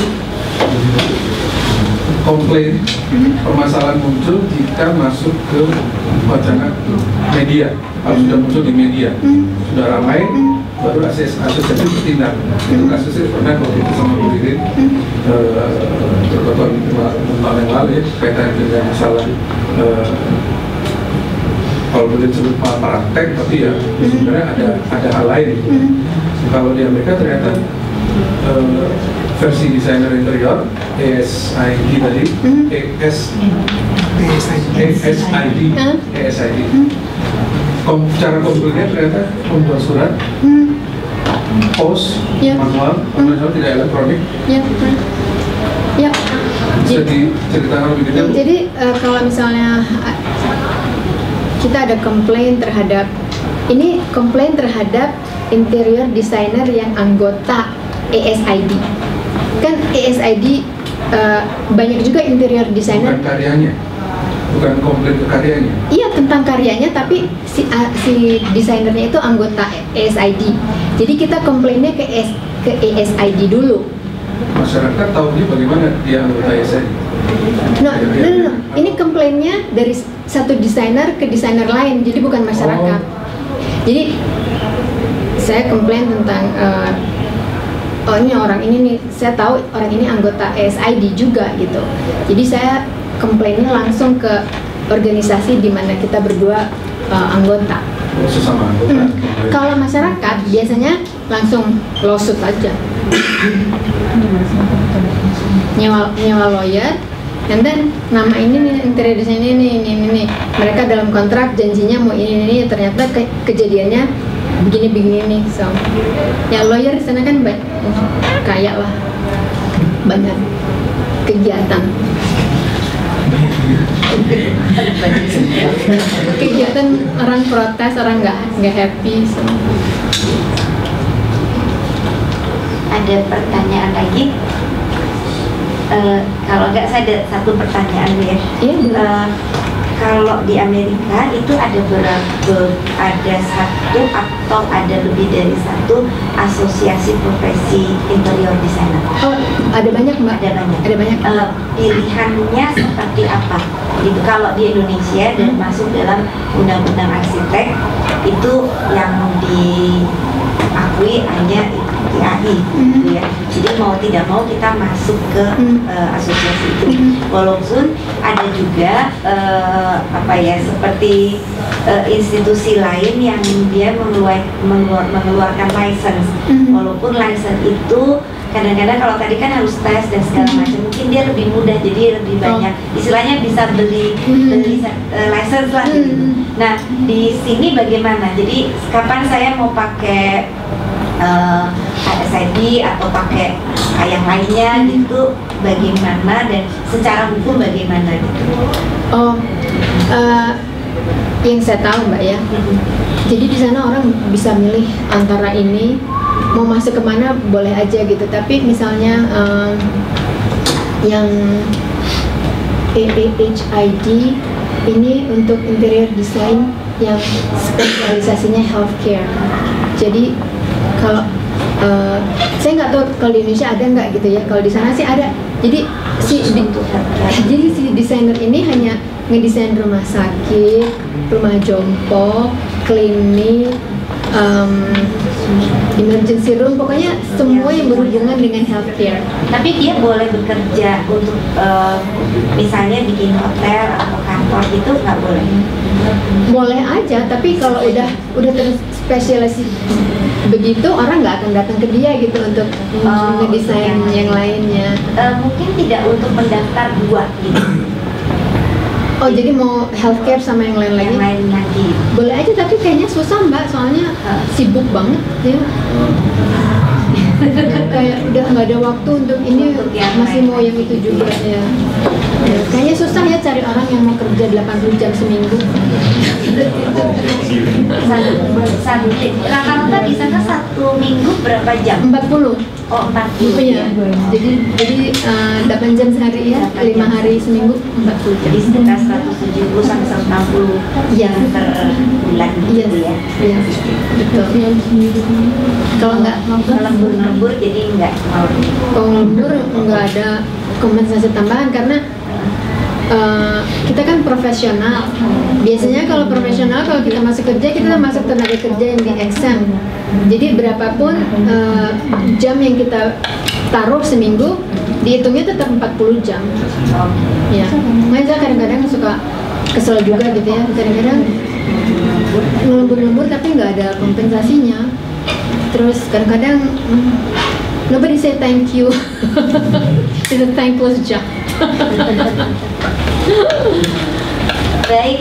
komplain, permasalahan muncul jika masuk ke wacana media. Kalau sudah muncul di media, sudah ramai, baru asosiasi bertindak. Itu kasusnya pernah waktu itu sama Bu Ririn beberapa tahun yang lalu ya, kaitan dengan masalah kalau boleh disebut praktek, tapi ya sebenarnya ada hal lain. Kalau di Amerika ternyata versi desainer interior ASID tadi, ASID. Cara komplainnya ternyata membuat surat, post, manual, tidak elektronik. Ya. Bisa diceritakan lebih detail? Jadi kalau misalnya kita ada komplain terhadap interior designer yang anggota ASID. Kan ASID banyak juga interior designer. Bukan karyanya, bukan komplain ke karyanya. Iya, tentang karyanya, tapi si desainernya itu anggota ASID. Jadi kita komplainnya ke ASID dulu. Masyarakat tahunya bagaimana dia anggota ASID? No. Ini komplainnya dari satu desainer ke desainer lain, jadi bukan masyarakat. Jadi saya komplain tentang ini orang ini nih, saya tahu orang ini anggota ASID juga gitu. Jadi saya komplainnya langsung ke organisasi di mana kita berdua anggota. Sesama anggota. Kalau masyarakat biasanya langsung lawsuit aja. nyewa lawyer, and then nama ini nih interior design ini mereka dalam kontrak janjinya mau ini ternyata kejadiannya begini nih, so ya lawyer di sana kan kaya lah, banyak kegiatan orang protes, orang nggak happy, so ada pertanyaan lagi? Kalau nggak, saya ada satu pertanyaan ya. Kalau di Amerika itu ada ada satu atau ada lebih dari satu asosiasi profesi interior designer? Oh, ada banyak Mbak. Ada banyak. Pilihannya seperti apa? Gitu. Kalau di Indonesia dan masuk dalam undang-undang arsitek itu yang diakui hanya IAI, gitu ya. Jadi mau tidak mau kita masuk ke asosiasi itu. Walaupun ada juga seperti institusi lain yang dia mengeluarkan license. Walaupun license itu kadang-kadang kalau tadi kan harus tes dan segala macam, mungkin dia lebih mudah, jadi lebih banyak istilahnya bisa beli license lah gitu. Nah di sini bagaimana? Jadi kapan saya mau pakai SID atau pakai yang lainnya gitu, bagaimana, dan secara hukum bagaimana gitu? Yang saya tahu Mbak ya, jadi di sana orang bisa milih antara ini mau masuk kemana boleh aja gitu. Tapi misalnya yang AAHID ini untuk interior design yang spesialisasinya healthcare. Jadi kalau saya nggak tahu kalau di Indonesia ada nggak gitu ya. Kalau di sana sih ada. Jadi si desainer ini hanya ngedesain rumah sakit, rumah jompo, klinik, emergency room, pokoknya semua yang berhubungan dengan healthcare. Tapi dia boleh bekerja untuk misalnya bikin hotel atau kantor itu nggak boleh? Boleh aja, tapi kalau udah terspesialisasi begitu, orang nggak akan datang ke dia gitu untuk ngedesain yang lainnya. Mungkin tidak untuk mendaftar dua gitu. Oh, jadi mau healthcare sama yang lain lagi? Yang lain lagi. Boleh aja, tapi kayaknya susah Mbak, soalnya sibuk banget ya. Kayak udah nggak ada waktu untuk ini, masih mau yang itu juga ya. Kayaknya susah ya cari orang yang mau kerja 80 jam seminggu. Rata-rata di sana 1 minggu berapa jam? 40. Oh, 40 ya. Jadi 8 jam sehari ya, 5 hari seminggu 40 jam. Jadi sekitar 170 sampai 160 jam per bulan gitu ya. Iya, betul. Kalau nggak lembur jadi nggak mau. Kalau lembur nggak ada kompensasi tambahan karena kita kan profesional. Biasanya kalau profesional, kalau kita masuk kerja, kita masuk tenaga kerja yang di exempt. Jadi berapapun jam yang kita taruh seminggu, dihitungnya tetap 40 jam. Ya, makanya saya kadang-kadang suka kesel juga gitu ya. Kadang-kadang ngelembur-lembur tapi nggak ada kompensasinya. Terus kadang-kadang nobody say thank you. It's a thankless job. Baik.